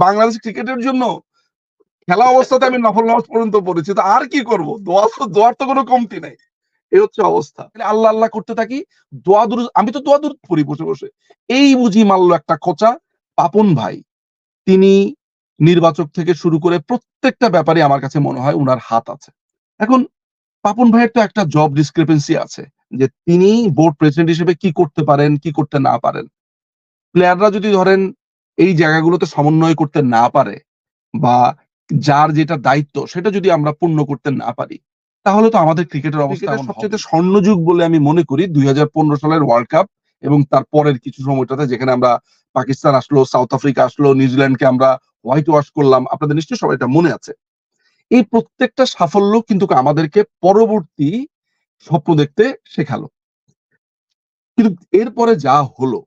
বাংলাদেশ ক্রিকেটের জন্য খেলা অবস্থাতে আমি নফল নামাজ পর্যন্ত পড়েছি, তো আর কি করব? দোয়ার তো কোনো কমতি নাই। এই হচ্ছে অবস্থা। আল্লাহ আল্লাহ করতে থাকি, আমি তো দোয়া দূর পড়ি বসে বসে। এই বুঝি মারলো একটা খোঁচা পাপন ভাই। তিনি নির্বাচক থেকে শুরু করে প্রত্যেকটা ব্যাপারে আমার কাছে মনে হয় উনার হাত আছে। এখন পাপন ভাইয়ের তো একটা জব ডিসক্রিপেন্সি আছে, যে তিনি বোর্ড প্রেসিডেন্ট হিসেবে কি করতে পারেন, কি করতে না পারেন। প্লেয়াররা যদি ধরেন এই জায়গাগুলোতে সমন্বয় করতে না পারে, বা যার যেটা দায়িত্ব সেটা যদি আমরা পূর্ণ করতে না পারি, তাহলে তো আমাদের ক্রিকেটের অবস্থা এমন সবচেয়ে স্বর্ণযুগ বলে আমি মনে করি 2015 সালের ওয়ার্ল্ড কাপ এবং তার পরের কিছু সময়টাতে, যেখানে আমরা পাকিস্তান আসলো, সাউথ আফ্রিকা আসলো, নিউজিল্যান্ডকে আমরা হোয়াইট ওয়াশ করলাম। আপনাদের নিশ্চয়ই সবাই এটা মনে আছে। এই প্রত্যেকটা সাফল্য কিন্তু আমাদেরকে পরবর্তী স্বপ্ন দেখতে শেখালো। কিন্তু এরপরে যা হলো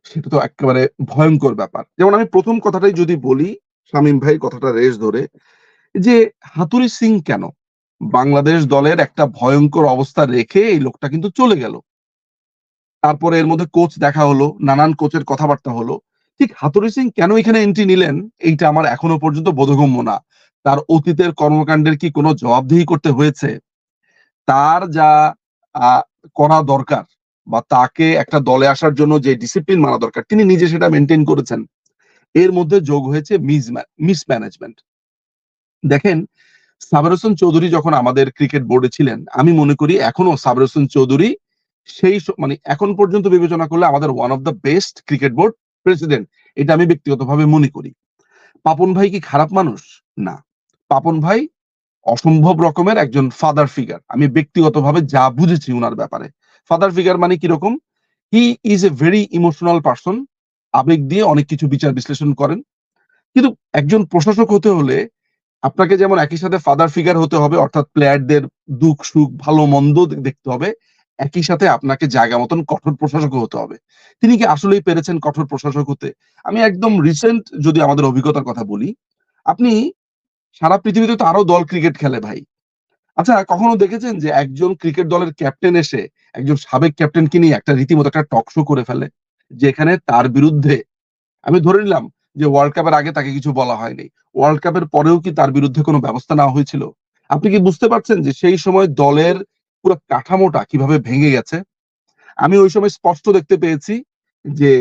সেটা তো একেবারে ভয়ঙ্কর ব্যাপার। যেমন আমি প্রথম কথাটাই যদি বলি, শামীম ভাই কথাটা রেশ ধরে, যে হাতুড়ি সিং কেন বাংলাদেশ দলের একটা ভয়ঙ্কর অবস্থা রেখে এই লোকটা কিন্তু চলে গেল। তারপরে এর মধ্যে কোচ দেখা হলো, নানান কোচের কথাবার্তা হলো। ঠিক হাতুড়ি সিং কেন এখানে এন্ট্রি নিলেন, এইটা আমার এখনো পর্যন্ত বোধগম্য না। তার অতীতের কর্মকাণ্ডের কি কোনো জবাবদিহি করতে হয়েছে? তার যা আহ, করা দরকার, বা তাকে একটা দলে আসার জন্য যে ডিসিপ্লিন মানা দরকার, তিনি নিজে সেটা মেনটেন করেছেন। এর মধ্যে যোগ হয়েছে মিসম্যানেজমেন্ট। দেখেন, সাবের হোসেন চৌধুরী যখন আমাদের ক্রিকেট বোর্ডে ছিলেন, আমি মনে করি এখনো সাবের হোসেন চৌধুরী মানে এখন পর্যন্ত বিবেচনা করলে আমাদের one of the best cricket board president, এটা আমি ব্যক্তিগতভাবে মনে করি। পাপন ভাই কি খারাপ মানুষ? না। পাপন ভাই অসম্ভব রকমের একজন ফাদার ফিগার, আমি ব্যক্তিগতভাবে যা বুঝেছি উনার ব্যাপারে। ফাদার ফিগার মানে কিরকম? He is a very emotional person. আবেগ দিয়ে অনেক কিছু বিচার বিশ্লেষণ করেন। কিন্তু একজন প্রশাসক হতে হলে আপনাকে যেমন একই সাথে ফাদার ফিগার হতে হবে, অর্থাৎ প্লেয়ারদের দুঃখ সুখ ভালো মন্দ দেখতে হবে, একই সাথে আপনাকে জায়গা মতন কঠোর প্রশাসক হতে হবে। তিনি কি আসলেই পেরেছেন কঠোর প্রশাসক হতে? আমি একদম রিসেন্ট যদি আমাদের অভিজ্ঞতার কথা বলি, আপনি সারা পৃথিবীতে তো আরো দল ক্রিকেট খেলে ভাই। আচ্ছা, কখনো দেখেছেন যে একজন ক্রিকেট দলের ক্যাপ্টেন এসে একজন সাবেক ক্যাপ্টেনকে নিয়ে একটা রীতিমতো একটা টক শো করে ফেলে, যেখানে তার বিরুদ্ধে, আমি ধরে নিলাম যে ওয়ার্ল্ড কাপের আগে তাকে কিছু বলা হয়নি, ওয়ার্ল্ড কাপের পরেও কি তার বিরুদ্ধে কোনো ব্যবস্থা নেওয়া হয়েছিল? আপনি কি বুঝতে পারছেন যে সেই সময় দলের পুরো কাঠামোটা কিভাবে ভেঙে গেছে? আমি ওই সময় স্পষ্ট দেখতে পেয়েছি যে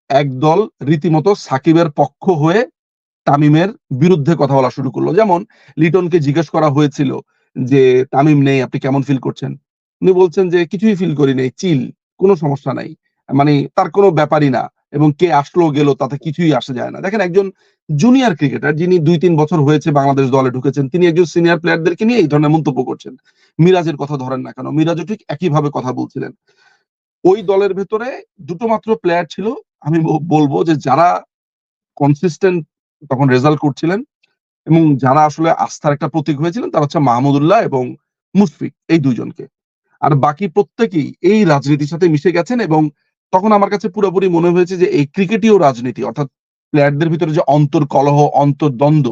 একদল রীতিমতো সাকিবের পক্ষ হয়ে তামিমের বিরুদ্ধে কথা বলা শুরু করলো। যেমন লিটনকে জিজ্ঞেস করা হয়েছিল যে তামিম নেই, আপনি কেমন ফিল করছেন? উনি বলছেন যে কিছুই ফিল করি নাই, চিল, কোনো সমস্যা নাই, মানে তার কোনো ব্যাপারই না, এবং কে আসলো গেল তাতে কিছুই আসে যায় না। দেখেন, একজন জুনিয়র ক্রিকেটার যিনি 2-3 বছর হয়েছে বাংলাদেশ দলে ঢুকেছেন, তিনি একজন সিনিয়র প্লেয়ারদেরকে নিয়ে এই ধরনের মন্তব্য করছেন। মিরাজের কথা ধরেন না কেন, মিরাজও ঠিক একইভাবে কথা বলছিলেন। ওই দলের ভেতরে দুটো মাত্র প্লেয়ার ছিল, আমি বলবো যে যারা কনসিস্টেন্ট তখন রেজাল্ট করছিলেন এবং যারা আসলে আস্থার একটা প্রতীক হয়েছিলেন, তারা হচ্ছে মাহমুদুল্লাহ এবং মুশফিক, এই দুইজনকে। আর বাকি প্রত্যেকেই এই রাজনীতির সাথে মিশে গেছেন, এবং তখন আমার কাছে পুরোপুরি মনে হয়েছে যে এই ক্রিকেটীয় রাজনীতি, অর্থাৎ প্লেয়ারদের ভিতরে যে অন্তর্কলহ, অন্তর্দ্বন্দ্ব,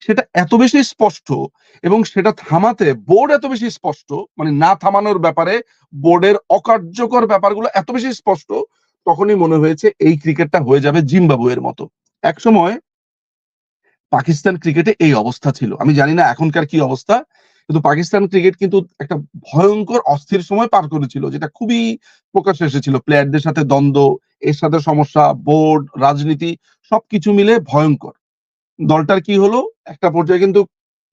সেটা এত বেশি স্পষ্ট, এবং সেটা থামাতে বোর্ড এত বেশি স্পষ্ট, মানে না থামানোর ব্যাপারে বোর্ডের অকার্যকর ব্যাপারগুলো এত বেশি স্পষ্ট, তখনই মনে হয়েছে এই ক্রিকেটটা হয়ে যাবে জিম্বাবুয়ের মতো। একসময় পাকিস্তান ক্রিকেটে এই অবস্থা ছিল, আমি জানি না এখনকার কি অবস্থা, কিন্তু পাকিস্তান ক্রিকেট কিন্তু একটা ভয়ঙ্কর অস্থির সময় পার করেছিল, যেটা খুবই প্রকাশ্যে এসেছিল। প্লেয়ারদের সাথে দ্বন্দ্ব, এর সাথে সমস্যা, বোর্ড, রাজনীতি, সবকিছু মিলে ভয়ঙ্কর। দলটার কি হলো, একটা পর্যায়ে কিন্তু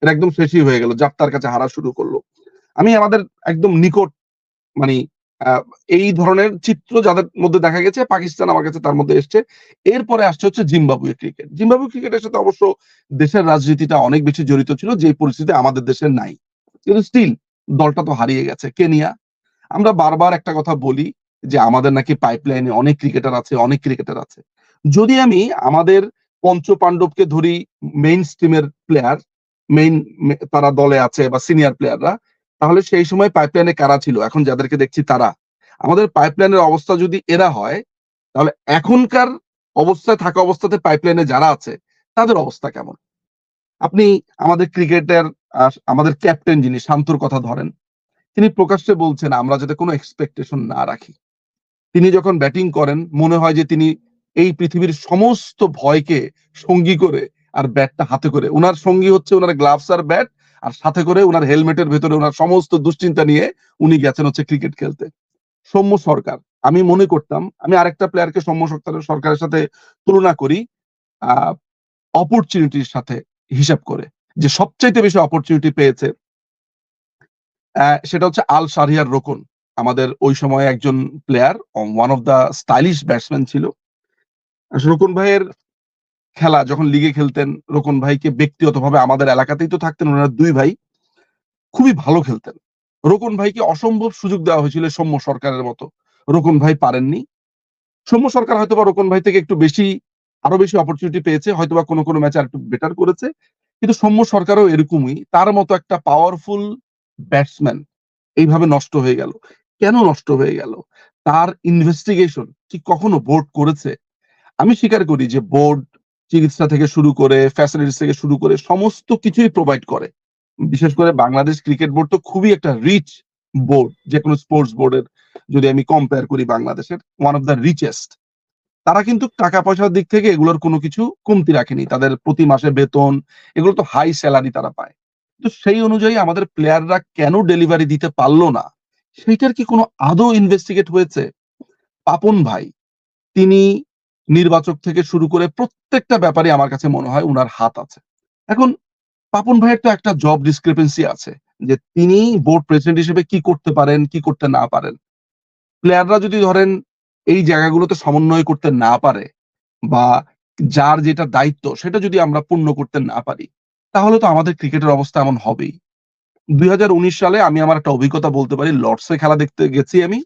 এর একদম শেষই হয়ে গেল, যাত্রার কাছে হারা শুরু করলো। আমি আমাদের একদম নিকট, মানে আহ, এই ধরনের চিত্র যাদের মধ্যে দেখা গেছে, পাকিস্তান আমার কাছে তার মধ্যে এসছে। এরপরে আসছে হচ্ছে জিম্বাবুয়ে ক্রিকেট। জিম্বাবুয়ে ক্রিকেটের সাথে অবশ্য দেশের রাজনীতিটা অনেক বেশি জড়িত ছিল, যে পরিস্থিতি আমাদের দেশের নাই। কিন্তু স্টিল দলটা তো হারিয়ে গেছে। কেনিয়া, আমরা বারবার একটা কথা বলি যে আমাদের নাকি পাইপলাইনে অনেক ক্রিকেটার আছে, অনেক ক্রিকেটার আছে। যদি আমি আমাদের পঞ্চ পাণ্ডবকে ধরি, মেইন স্ট্রিমের প্লেয়ার, মেইন, তারা দলে আছে বা সিনিয়র প্লেয়াররা, তাহলে সেই সময় পাইপলাইনে কারা ছিল, এখন যাদেরকে দেখছি তারা। আমাদের পাইপলাইনের অবস্থা যদি এরা হয়, তাহলে এখনকার অবস্থায় থাকা অবস্থাতে পাইপলাইনে যারা আছে তাদের অবস্থা কেমন? আপনি আমাদের ক্রিকেটের আমাদের ক্যাপ্টেন যিনি, শান্তর কথা ধরেন, তিনি প্রকাশ্যে বলছেন আমরা যাতে কোনো এক্সপেকটেশন না রাখি। তিনি যখন ব্যাটিং করেন মনে হয় যে তিনি এই পৃথিবীর সমস্ত ভয়কে সঙ্গী করে আর ব্যাটটা হাতে করে, উনার সঙ্গী হচ্ছে উনার গ্লাভস আর ব্যাট, আর সাথে করে উনার হেলমেটের ভেতরে উনার সমস্ত দুশ্চিন্তা নিয়ে উনি গেছেন হচ্ছে ক্রিকেট খেলতে। সৌম্য সরকার, আমি মনে করতাম, আমি আরেকটা প্লেয়ারকে সৌম্য সরকারের সাথে তুলনা করি আহ অপরচুনিটির সাথে হিসাব করে, যে সবচাইতে বেশি অপরচুনিটি পেয়েছে সেটা হচ্ছে আল শাহরিয়ার রোকন। আমাদের ওই সময় একজন player, one of the stylish batsman ছিল। রোকন ভাইয়ের খেলা যখন লিগে খেলতেন, রোকন ভাইকে ব্যক্তিগতভাবে আমাদের এলাকাতেই তো থাকতেন, ওনারা দুই ভাই খুবই ভালো খেলতেন। রোকন ভাইকে অসম্ভব সুযোগ দেওয়া হয়েছিল সৌম্য সরকারের মতো, রোকন ভাই পারেননি। সৌম্য সরকার হয়তোবা রোকন ভাই থেকে একটু বেশি, আরো বেশি অপরচুনিটি পেয়েছে, হয়তোবা কোনো কোনো ম্যাচে আর একটু বেটার করেছে, কিন্তু সৌম্য সরকারও এরকমই, তার মতো একটা পাওয়ারফুল ব্যাটসম্যান এইভাবে নষ্ট হয়ে গেল। কেন নষ্ট হয়ে গেল? তার ইনভেস্টিগেশন কি কখনো বোর্ড করেছে? আমি স্বীকার করি যে বোর্ড চিকিৎসা থেকে শুরু করে ফ্যাসিলিটিস থেকে শুরু করে সমস্ত কিছুই প্রোভাইড করে। বিশেষ করে বাংলাদেশ ক্রিকেট বোর্ড তো খুবই একটা রিচ বোর্ড, যে কোনো স্পোর্টস বোর্ডের যদি আমি কম্পেয়ার করি, বাংলাদেশের ওয়ান অফ দ্য রিচেস্ট। তারা কিন্তু টাকা পয়সার দিক থেকে এগুলোর কোনো কিছু কমতি রাখেনি, তাদের প্রতি মাসে বেতন, এগুলো তো হাই স্যালারি তারা পায়। তো সেই অনুযায়ী আমাদের প্লেয়াররা কেন ডেলিভারি দিতে পারলো না, সেইটার কি কোনো আদৌ ইনভেস্টিগেট হয়েছে? পাপন ভাই, তিনি নির্বাচক থেকে শুরু করে প্রত্যেকটা ব্যাপারে আমার কাছে মনে হয় উনার হাত আছে। এখন পাপন ভাইয়ের তো একটা জব ডিসক্রিপেন্সি আছে, যে তিনি বোর্ড প্রেসিডেন্ট হিসেবে কি করতে পারেন, কি করতে না পারেন। প্লেয়াররা যদি ধরেন এই জায়গাগুলোতে সমন্বয় করতে না পারে, বা যার যেটা দায়িত্ব সেটা যদি আমরা পূর্ণ করতে না পারি, তাহলে তো আমাদের ক্রিকেটের অবস্থা এমন হবেই। 2019 সালে আমি আমার একটা অভিজ্ঞতা বলতে পারি, লর্ডসে খেলা দেখতে গেছি আমি।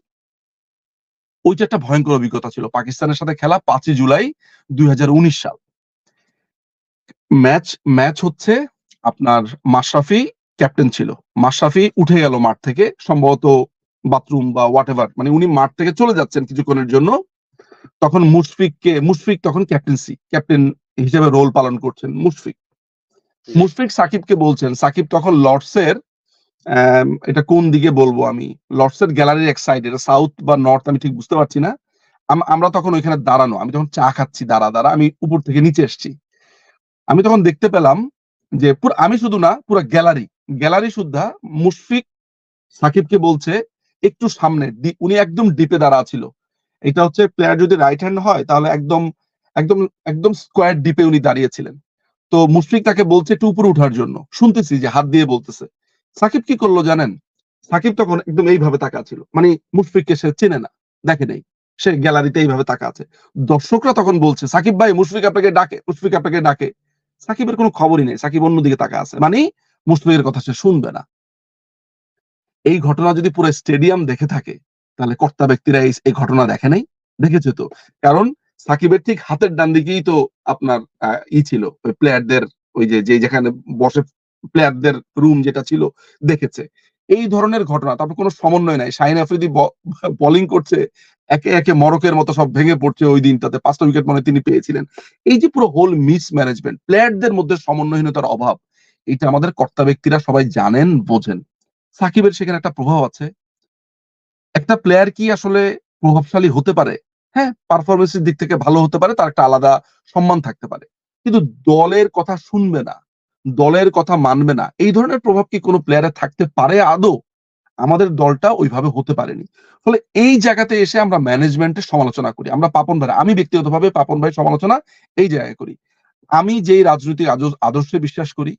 ওইটা একটা ভয়ংকর অভিজ্ঞতা ছিল। পাকিস্তানের সাথে খেলা 5ই জুলাই 2019 সাল। ম্যাচ ম্যাচ হচ্ছে আপনার, মাশরাফি ক্যাপ্টেন ছিল। মাশরাফি উঠে গেল মাঠ থেকে, সম্ভবত বাথরুম বা হোয়াটএভার, মানে উনি মাঠ থেকে চলে যাচ্ছেন কিছুক্ষণের জন্য। তখন মুশফিক তখন ক্যাপ্টেন হিসেবে রোল পালন করছেন মুশফিক। মুশফিক সাকিবকে বলছেন, সাকিব তখন লর্ডসের এটা কোন দিকে বলবো আমি, লর্ডসের গ্যালারির এক সাইড, এটা সাউথ বা নর্থ আমি ঠিক বুঝতে পারছি না। আমরা তখন ওইখানে দাঁড়ানো, আমি তখন চা খাচ্ছি দাঁড়া, আমি উপর থেকে নিচে এসেছি। আমি তখন দেখতে পেলাম যে আমি শুধু না, পুরো গ্যালারি সুদ্ধা মুশফিক সাকিবকে বলছে একটু সামনে, উনি একদম ডিপে দাঁড়া ছিল। এটা হচ্ছে প্লেয়ার যদি রাইট হ্যান্ড হয় তাহলে একদম একদম একদম স্কোয়ার ডিপে উনি দাঁড়িয়েছিলেন। তো মুশফিক তাকে বলছে একটু উপরে উঠার জন্য, শুনতেছি যে হাত দিয়ে বলতেছে। সাকিব কি করলো জানেন? সাকিব তখন একদম এইভাবে তাকা ছিল, মানে মুশফিককে সে চেনে না, দেখে নেই, সে গ্যালারিতে এইভাবে তাকা আছে। দর্শকরা তখন বলছে সাকিব ভাই, মুশফিক আপনাকে ডাকে, মুশফিক আপনাকে ডাকে। সাকিবের কোনো খবরই নেই, সাকিব অন্যদিকে তাকা আছে, মানে মুশফিকের কথা সে শুনবে না। এই ঘটনা যদি পুরো স্টেডিয়াম দেখে থাকে, তাহলে কর্তা ব্যক্তিরা এই ঘটনা দেখে নাই? দেখেছে তো। কারণ সাকিবের ঠিক হাতের ডান দিকেই তো আপনার ছিল ওই প্লেয়ারদের, ওই যে যেখানে বসে প্লেয়ারদের রুম যেটা ছিল, দেখেছে। এই ধরনের ঘটনা, তারপর কোনো সমন্বয় নাই। শাহিন আফ্রিদি বোলিং করছে, একে একে মরকের মতো সব ভেঙে পড়ছে। ওই দিনটাতে 5টা উইকেট মনে তিনি পেয়েছিলেন। এই যে পুরো হোল মিস ম্যানেজমেন্ট, প্লেয়ারদের মধ্যে সমন্বয়হীনতার অভাব, এটা আমাদের কর্তা ব্যক্তিরা সবাই জানেন, বোঝেন। সাকিবের সেখানে একটা প্রভাব আছে। একটা প্লেয়ার কি আসলে প্রভাবশালী হতে পারে? হ্যাঁ, পারফরম্যান্সের দিক থেকে ভালো হতে পারে, তার একটা আলাদা সম্মান থাকতে পারে। কিন্তু দলের কথা শুনবে না, দলের কথা মানবে না, এই ধরনের প্রভাব কি কোনো প্লেয়ারের থাকতে পারে আদৌ? আমাদের দলটা ওইভাবে হতে পারেনি। ফলে এই জায়গাতে এসে আমরা ম্যানেজমেন্টের সমালোচনা করি। আমরা পাপন ভাই, আমি ব্যক্তিগতভাবে পাপন ভাই সমালোচনা এই জায়গায় করি। আমি যেই রাজনৈতিক আদর্শে বিশ্বাস করি,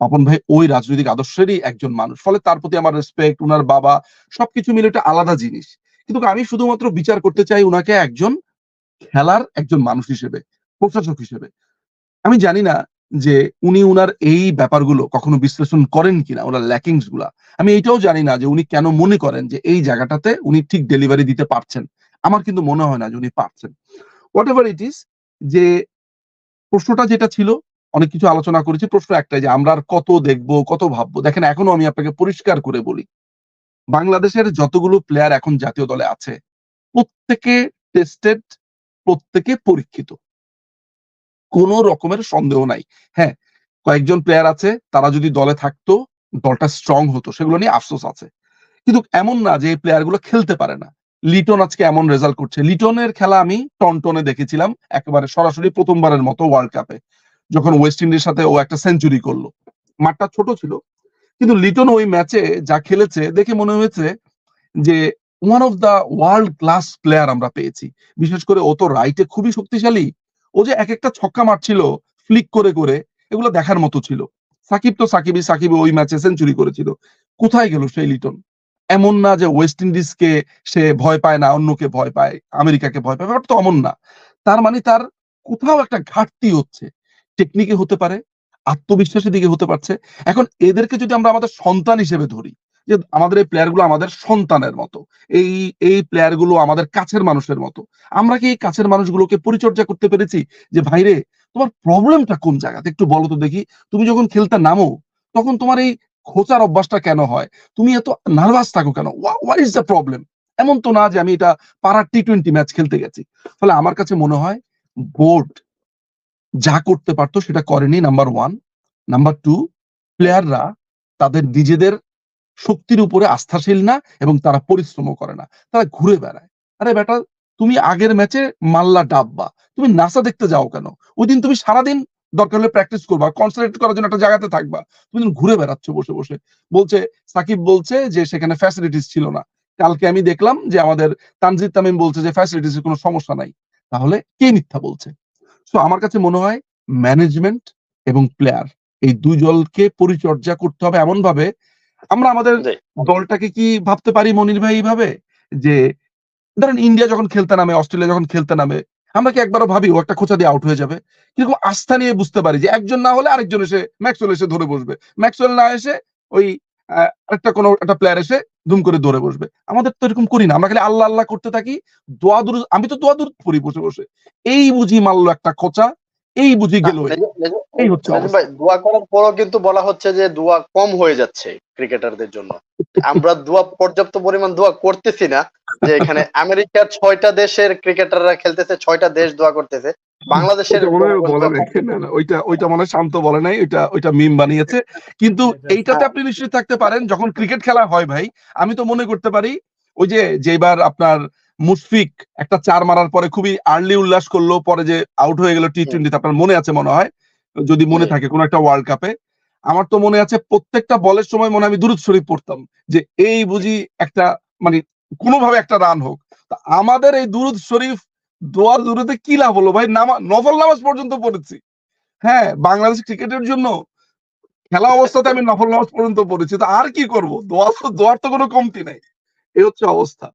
পাপন ভাই ওই রাজনৈতিক আদর্শেরই একজন মানুষ। ফলে তার প্রতি আমার রেসপেক্ট, উনার বাবা, সবকিছু মিলে একটা আলাদা জিনিস। কিন্তু আমি শুধুমাত্র বিচার করতে চাই উনাকে একজন খেলার একজন মানুষ হিসেবে, প্রশাসক হিসেবে। আমি জানি না যে উনি উনার এই ব্যাপারগুলো কখনো বিশ্লেষণ করেন কিনা, ওনার ল্যাকিংস গুলা। আমি এইটাও জানি না যে উনি কেন মনে করেন যে এই জায়গাটাতে উনি ঠিক ডেলিভারি দিতে পারছেন। আমার কিন্তু মনে হয় না যে উনি পারছেন। হোয়াট এভার ইট ইজ, যে প্রশ্নটা যেটা ছিল, অনেক কিছু আলোচনা করেছি। প্রশ্ন একটাই, যে আমরা আর কত দেখবো, কত ভাববো। দেখেন, এখনো আমি আপনাকে পরিষ্কার করে বলি, বাংলাদেশের যতগুলো প্লেয়ার এখন জাতীয় দলে আছে, প্রত্যেকে টেস্টেড, প্রত্যেকে পরীক্ষিত, কোনো রকমের সন্দেহ নাই। হ্যাঁ, কয়েকজন প্লেয়ার আছে, তারা যদি দলে থাকতো দলটা স্ট্রং হতো, সেগুলো নিয়ে আফসোস আছে। কিন্তু এমন না যে এই প্লেয়ার গুলো খেলতে পারে না। লিটন আজকে এমন রেজাল্ট করছে। লিটনের খেলা আমি টনটনে দেখেছিলাম একেবারে সরাসরি প্রথমবারের মতো ওয়ার্ল্ড কাপে, যখন ওয়েস্ট ইন্ডিজের সাথে ও একটা সেঞ্চুরি করলো। মাঠটা ছোট ছিল, কিন্তু লিটন ওই ম্যাচে যা খেলেছে দেখে মনে হয়েছে যে one of the world class player আমরা পেয়েছি। বিশেষ করে ও তো রাইটে খুবই শক্তিশালী। ও যে এক একটা ছক্কা মারছিল ফ্লিক করে করে, এগুলো দেখার মতো ছিল। সাকিব তো সাকিব ওই ম্যাচে সেঞ্চুরি করেছিল। কোথায় গেল সেই লিটন? এমন না যে ওয়েস্ট ইন্ডিজকে সে ভয় পায় না, অন্যকে ভয় পায়, আমেরিকাকে ভয় পায়, ব্যাপারটা তো অমন না। তার মানে তার কোথাও একটা ঘাটতি হচ্ছে। টেকনিকে হতে পারে, আত্মবিশ্বাসের দিকে হতে পারছে। এখন এদেরকে যদি আমরা আমাদের সন্তান হিসেবে ধরি, যে আমাদের এই প্লেয়ার গুলো আমাদের সন্তানের মতো, এই এই প্লেয়ার গুলো আমাদের কাছের মানুষের মতো, আমরা কি এই কাছের মানুষগুলোকে পরিচর্যা করতে পেরেছি? যে ভাইরে, তোমার প্রবলেমটা কোন জায়গাতে একটু বলো তো দেখি। তুমি যখন খেলতে নামো তখন তোমার এই খোঁচার অভ্যাসটা কেন হয়? তুমি এত নার্ভাস থাকো কেন? What is the problem? এমন তো না যে আমি এটা পাড়ার টি-20 ম্যাচ খেলতে গেছি। ফলে আমার কাছে মনে হয় বোর্ড যা করতে পারতো সেটা করেনি, নাম্বার 1। নাম্বার 2, প্লেয়াররা তাদের নিজেদের শক্তির উপরে আস্থাশীল না এবং তারা পরিশ্রমও করে না। তারা ঘুরে বেড়ায়। আরে বেটা, তুমি আগের ম্যাচে মাল্লা ডাব্বা। তুমি নাসা দেখতে যাও কেন? ওইদিন তুমি সারাদিন দরকার হলে প্র্যাকটিস করবা। কনসেনট্রেট করার জন্য একটা জায়গাতে থাকবা। তুমি যখন ঘুরে বেড়াচ্ছ বসে, বসে। বলছে, সাকিব বলছে যে সেখানে ফ্যাসিলিটিস ছিল না। কালকে আমি দেখলাম যে আমাদের তানজিদ তামিম বলছে যে ফ্যাসিলিটিস এর কোন সমস্যা নাই। তাহলে কে মিথ্যা বলছে? সো আমার কাছে মনে হয় ম্যানেজমেন্ট এবং প্লেয়ার এই ২ দলকে পরিচর্যা করতে হবে এমনভাবে। আমরা আমাদের জি। দলটাকে কি ভাবতে পারি মনির ভাই এইভাবে? যে ধরেন ইন্ডিয়া যখন খেলতে নামে, অস্ট্রেলিয়া যখন খেলতে নামে, আমরা কি একবারও ভাবি ও একটা খোঁচা দিয়ে আউট হয়ে যাবে? কিরকম আস্থা নিয়ে বুঝতে পারি যে একজন না হলে আরেকজন এসে ম্যাক্সওয়েল এসে ধরে বসবে। ম্যাক্সওয়েল না এসে ওই আরেকটা কোনো একটা প্লেয়ার এসে দুম করে ধরে বসবে। আমাদের তো এরকম করি না। আমরা খালি আল্লাহ, আল্লাহ করতে থাকি। আমি তো দোয়া দুরূদ পড়ি বসে, বসে। এই বুঝি মারল একটা খোঁচা, এই বুঝি না, গেল এই। এই হচ্ছে নেজম ভাই, অবস্থা। দোয়া করার পরও কিন্তু বলা হচ্ছে যে দোয়া কম হয়ে যাচ্ছে ক্রিকেটারদের জন্য। আমরা দোয়া পর্যাপ্ত পরিমাণ দোয়া করতেছি না। যে এখানে আমেরিকার ৬টা দেশের ক্রিকেটাররা খেলতেছে, ৬টা দেশ দোয়া করতেছে। বাংলাদেশের ওইটা মনে হয় জনগণ বলে দোয়া নাই। করতেছে না, না। না, ওইটা মনে হয় শান্ত বলে নাই। ওইটা মিম বানিয়েছে। কিন্তু এইটাতে হ্যাঁ, আপনি নিশ্চিত থাকতে পারেন যখন ক্রিকেট খেলা হয় ভাই, আমি তো মনে করতে পারি ওই যে যেবার আপনার মুশফিক একটা ৪ মারার পরে খুবই আর্লি উল্লাস করলো, পরে যে আউট হয়ে গেল হুম, টি-20 তে, আপনার মনে আছে মনে হয়? যদি মনে জি। থাকে কোন একটা ওয়ার্ল্ড কাপে। আমার তো মনে আছে প্রত্যেকটা বলের সময় মনে হয় আমি দুরূদ শরীফ পড়তাম। যে এই বুঝি একটা মানে কোনভাবে একটা রান হোক। তো আমাদের এই দুরূদ শরীফ দোয়া দুরুদে কি লাভ হলো ভাই? নফল নামাজ পর্যন্ত পড়েছি। হ্যাঁ, বাংলাদেশ ক্রিকেটের জন্য খেলা অবস্থাতে আমি নফল নামাজ পর্যন্ত পড়েছি। তো আর কি করব? দোয়ার তো কোনো কমতি নাই। এই হচ্ছে অবস্থা।